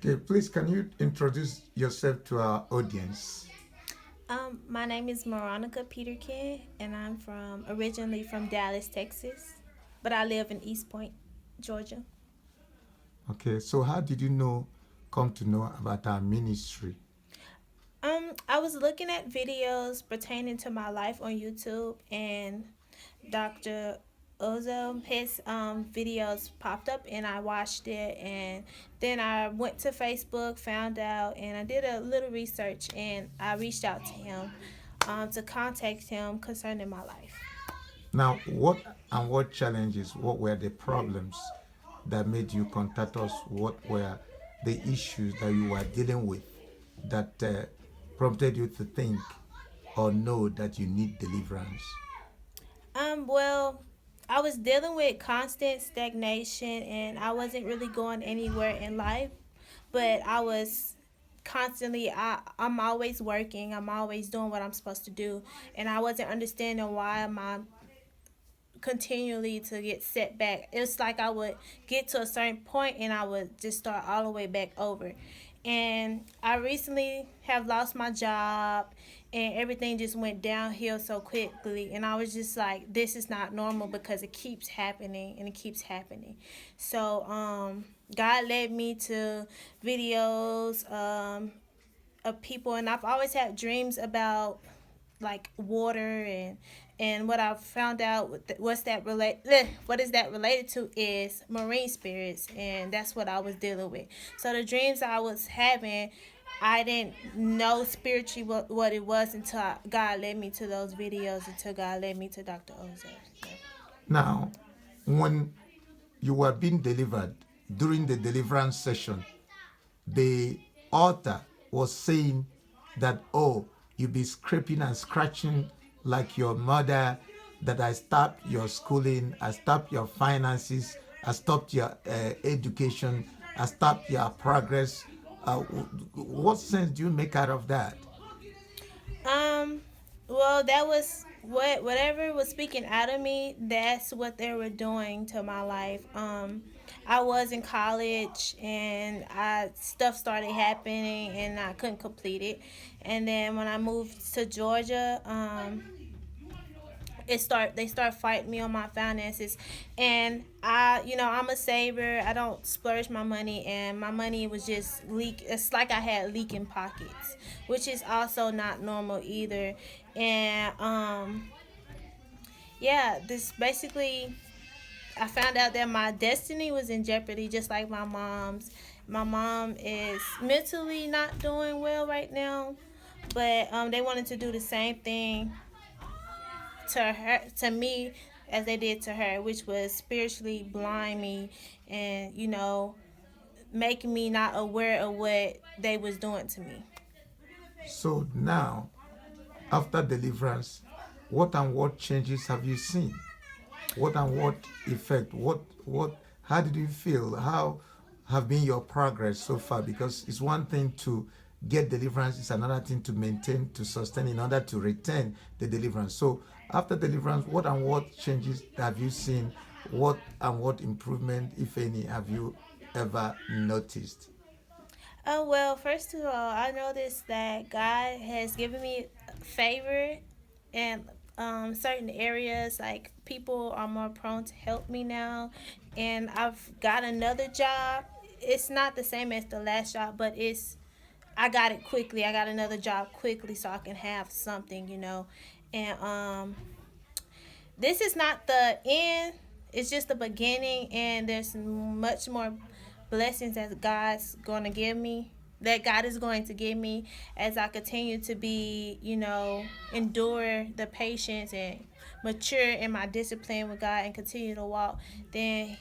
Okay, please can you introduce yourself to our audience? My name is Veronica Peterkin, and I'm from originally from Dallas, Texas, but I live in East Point, Georgia. Okay, so how did you come to know about our ministry? I was looking at videos pertaining to my life on YouTube, and Dr. Ozo, his videos popped up, and I watched it, and then I went to Facebook, found out, and I did a little research, and I reached out to him to contact him concerning my life. Now, what challenges, what were the problems that made you contact us? What were the issues that you were dealing with that prompted you to think or know that you need deliverance? Well, I was dealing with constant stagnation and I wasn't really going anywhere in life, but I was constantly I'm always working, I'm always doing what I'm supposed to do, and I wasn't understanding why am I continually to get set back. It's like I would get to a certain point and I would just start all the way back over. And I recently have lost my job and everything just went downhill so quickly, and I was just like, this is not normal because it keeps happening and it keeps happening. So God led me to videos of people, and I've always had dreams about like water, and what I've found out what is that related to is marine spirits, and that's what I was dealing with. So the dreams I was having, I didn't know spiritually what it was until God led me to those videos, until God led me to Dr. Ozo. So. Now, when you were being delivered during the deliverance session, the author was saying that, oh, you be scraping and scratching like your mother, that I stopped your schooling, I stopped your finances, I stopped your education, I stopped your progress. What sense do you make out of that? Um, well, that was whatever was speaking out of me. That's what they were doing to my life. I was in college and I stuff started happening and I couldn't complete it. And then when I moved to Georgia, they start fighting me on my finances, and I'm a saver. I don't splurge my money, and my money was just leak. It's like I had leaking pockets, which is also not normal either. And yeah, this basically, I found out that my destiny was in jeopardy, just like my mom's. My mom is mentally not doing well right now, but they wanted to do the same thing to me as they did to her, which was spiritually blind me, and making me not aware of what they was doing to me. So now, after deliverance, what and what changes have you seen? What and what effect? How did you feel? How have been your progress so far? Because it's one thing to get deliverance, it's another thing to maintain, to sustain in order to retain the deliverance. So after deliverance, what and what changes have you seen? What and what improvement, if any, have you ever noticed? Oh, well, first of all, I noticed that God has given me favor in certain areas. Like, people are more prone to help me now, and I've got another job. It's not the same as the last job, but I got it quickly. I got another job quickly so I can have something. And this is not the end. It's just the beginning, and there's much more blessings that God's going to give me. That God is going to give me as I continue to endure the patience and mature in my discipline with God and continue to walk. Then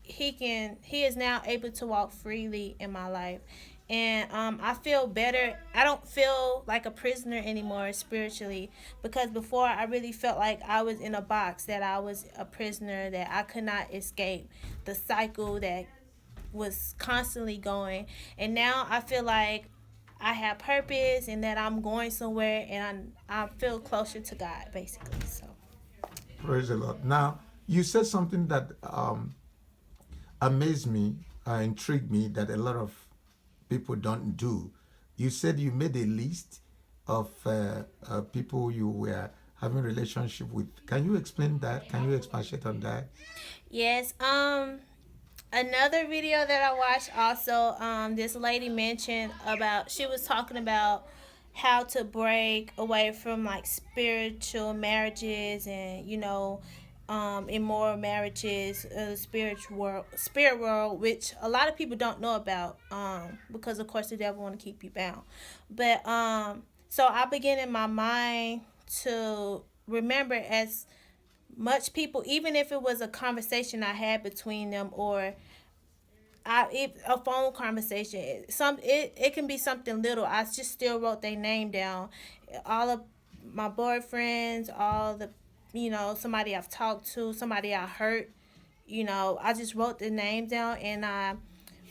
he is now able to walk freely in my life, and I feel better. I don't feel like a prisoner anymore spiritually, because before I really felt like I was in a box, that I was a prisoner, that I could not escape the cycle that was constantly going. And now I feel like I have purpose and that I'm going somewhere, and I feel closer to God basically. So Praise the Lord. Now, you said something that amazed me, intrigued me, that a lot of people don't do. You said you made a list of people you were having relationship with. Can you explain that? Can you expatiate on that? Yes. Another video that I watched also, this lady mentioned about, she was talking about how to break away from like spiritual marriages and, immoral marriages, spirit world, which a lot of people don't know about, because of course the devil want to keep you bound. But so I began in my mind to remember as much people, even if it was a conversation I had between them, or a phone conversation, it can be something little. I just still wrote their name down. All of my boyfriends, all the, somebody I've talked to, somebody I hurt, I just wrote the name down, and I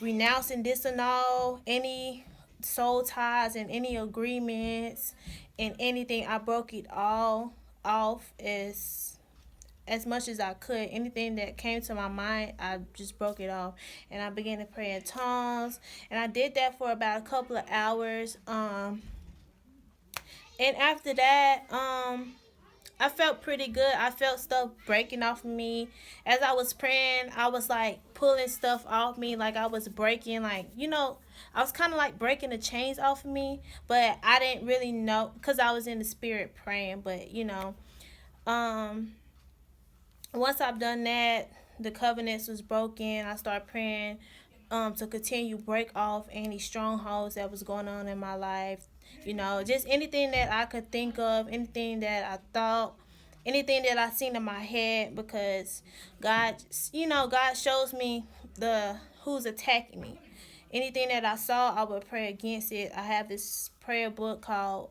renouncing this and all, any soul ties and any agreements and anything. I broke it all off as much as I could. Anything that came to my mind, I just broke it off, and I began to pray in tongues. And I did that for about a couple of hours. And after that, I felt pretty good. I felt stuff breaking off of me. As I was praying, I was like pulling stuff off me, like I was breaking, like, I was kind of like breaking the chains off of me, but I didn't really know because I was in the spirit praying. But um, once I've done that, the covenants was broken. I started praying to continue break off any strongholds that was going on in my life. Just anything that I could think of, anything that I thought, anything that I seen in my head, because God, God shows me the who's attacking me. Anything that I saw, I would pray against it. I have this prayer book called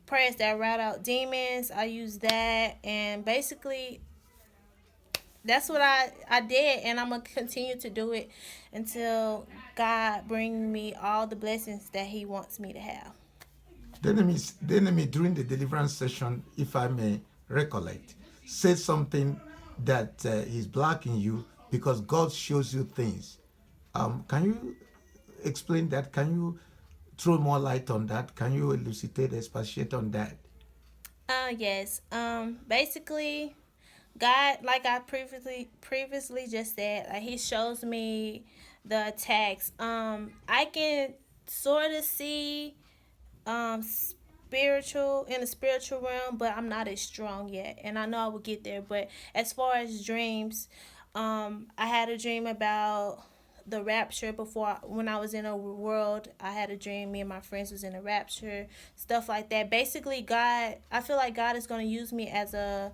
Prayers That Rout Out Demons. I use that, and basically that's what I did, and I'm gonna continue to do it until God bring me all the blessings that He wants me to have. The enemy during the deliverance session, if I may recollect, said something that is blocking you because God shows you things. Can you explain that? Can you throw more light on that? Can you elucidate, expatiate on that? Yes. Basically, God, like I previously just said, like He shows me the attacks. I can sort of see spiritual in the spiritual realm, but I'm not as strong yet, and I know I will get there. But as far as dreams, I had a dream about the rapture before. When I was in a world, I had a dream me and my friends was in a rapture, stuff like that. Basically, God, I feel like God is going to use me as a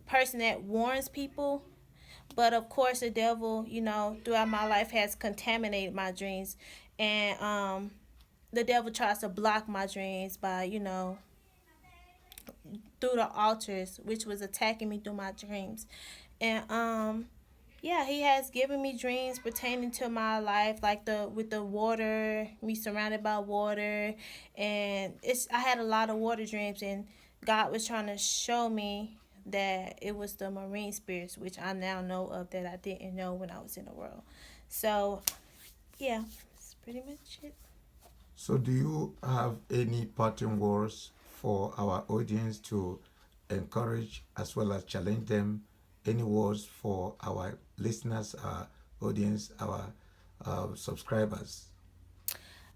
person that warns people. But of course the devil, throughout my life has contaminated my dreams, and the devil tries to block my dreams by, through the altars, which was attacking me through my dreams. And yeah, he has given me dreams pertaining to my life, like the with the water, me surrounded by water, and I had a lot of water dreams, and God was trying to show me that it was the marine spirits, which I now know of that I didn't know when I was in the world. So yeah, that's pretty much it. So, do you have any parting words for our audience to encourage as well as challenge them? Any words for our listeners, our audience, our subscribers?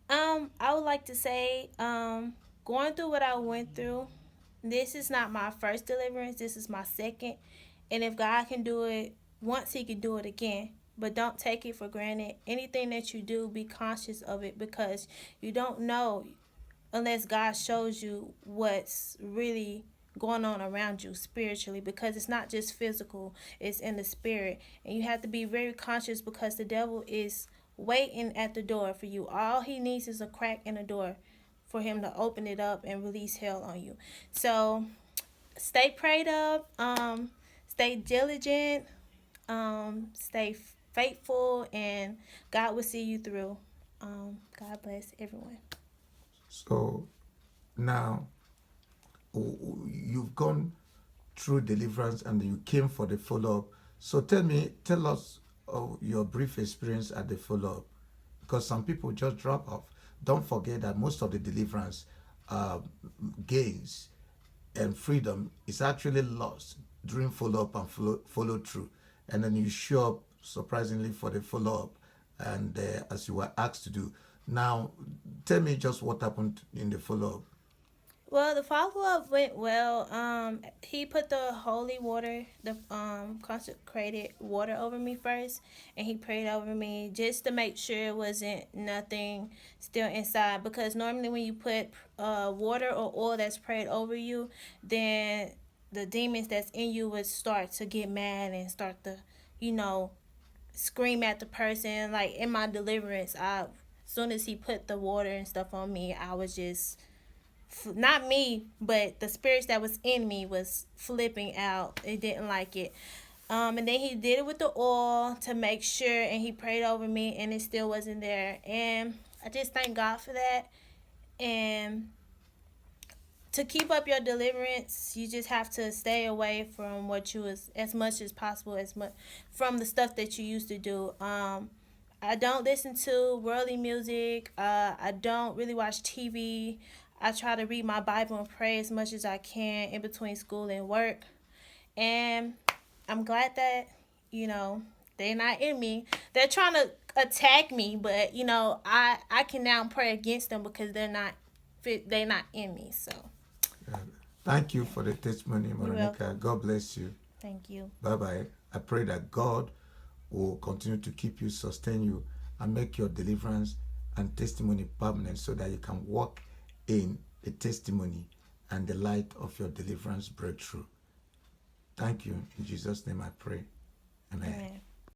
I would like to say, going through what I went through, this is not my first deliverance. This is my second, and if God can do it once, He can do it again. But don't take it for granted. Anything that you do, be conscious of it, because you don't know unless God shows you what's really going on around you spiritually, because it's not just physical, it's in the spirit. And you have to be very conscious, because the devil is waiting at the door for you. All he needs is a crack in the door for him to open it up and release hell on you. So stay prayed up, stay diligent, stay faithful, and God will see you through. God bless everyone. So, now you've gone through deliverance and you came for the follow up. So, tell us your brief experience at the follow up. because some people just drop off. Don't forget that most of the deliverance uh, gains and freedom is actually lost during follow up and follow through. And then you show up surprisingly for the follow up, and as you were asked to do. Now, tell me just what happened in the follow up. Well, the follow up went well. He put the holy water, the consecrated water over me first, and he prayed over me just to make sure it wasn't nothing still inside. Because normally when you put water or oil that's prayed over you, then the demons that's in you would start to get mad and start to, you know, scream at the person. Like in my deliverance, as soon as he put the water and stuff on me, I was just not me, but the spirits that was in me was flipping out. It didn't like it. And then he did it with the oil to make sure, and he prayed over me, and it still wasn't there. And I just thank God for that. And to keep up your deliverance, you just have to stay away from what you was as much as possible, as much from the stuff that you used to do. I don't listen to worldly music. I don't really watch TV. I try to read my Bible and pray as much as I can in between school and work. And I'm glad that, you know, they're not in me. They're trying to attack me, but I can now pray against them because they're not in me. So Uh, Thank you yeah, for the testimony, you're Monica. welcome. God bless you. Thank you. Bye bye. I pray that God will continue to keep you, sustain you, and make your deliverance and testimony permanent so that you can walk in the testimony and the light of your deliverance breakthrough. Thank you. In Jesus' name I pray. Amen. Amen.